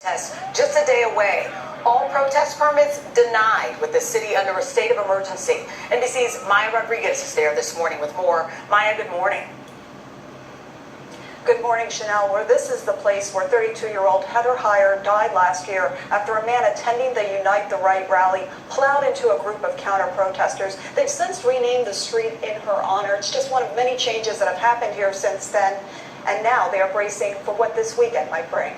Test just a day away. All protest permits denied with the city under a state of emergency. NBC's Maya Rodriguez is there this morning with more. Maya, good morning. Good morning, Chanel. This is the place where 32-year-old Heather Heyer died last year after a man attending the Unite the Right rally plowed into a group of counter-protesters. They've since renamed the street in her honor. It's just one of many changes that have happened here since then. And now they are bracing for what this weekend might bring.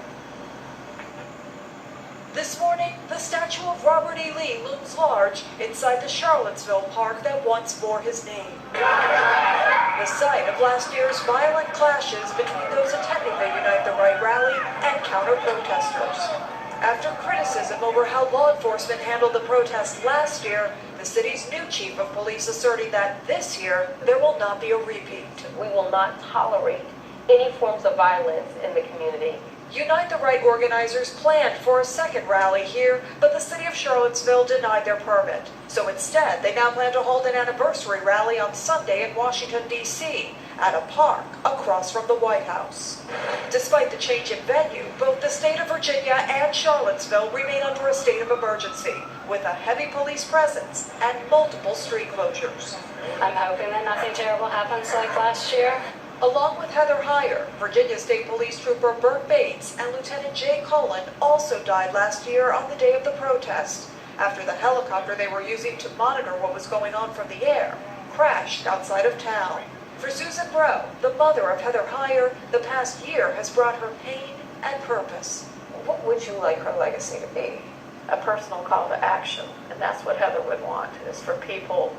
This morning, the statue of Robert E. Lee looms large inside the Charlottesville park that once bore his name. The site of last year's violent clashes between those attending the Unite the Right rally and counter-protesters. After criticism over how law enforcement handled the protest last year, the city's new chief of police asserting that this year there will not be a repeat. We will not tolerate any forms of violence in the community. Unite the Right organizers planned for a second rally here, but the city of Charlottesville denied their permit. So instead, they now plan to hold an anniversary rally on Sunday in Washington, D.C., at a park across from the White House. Despite the change in venue, both the state of Virginia and Charlottesville remain under a state of emergency, with a heavy police presence and multiple street closures. I'm hoping that nothing terrible happens like last year. Along with Heather Heyer, Virginia State Police Trooper Burt Bates and Lieutenant Jay Cullen also died last year on the day of the protest, after the helicopter they were using to monitor what was going on from the air crashed outside of town. For Susan Breaux, the mother of Heather Heyer, the past year has brought her pain and purpose. What would you like her legacy to be? A personal call to action, and that's what Heather would want, is for people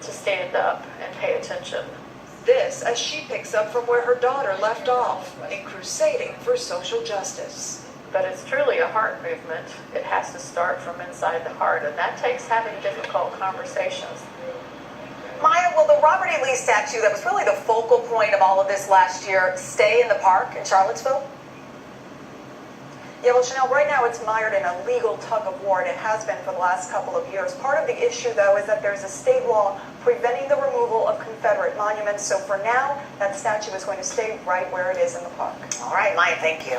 to stand up and pay attention. This as she picks up from where her daughter left off in crusading for social justice. But it's truly a heart movement. It has to start from inside the heart, and that takes having difficult conversations. Maya, will the Robert E. Lee statue that was really the focal point of all of this last year stay in the park in Charlottesville? Yeah, well, Chanel, right now it's mired in a legal tug of war, and it has been for the last couple of years. Part of the issue, though, is that there's a state law preventing the removal of Confederate monuments. So for now, that statue is going to stay right where it is in the park. All right, Maya, thank you.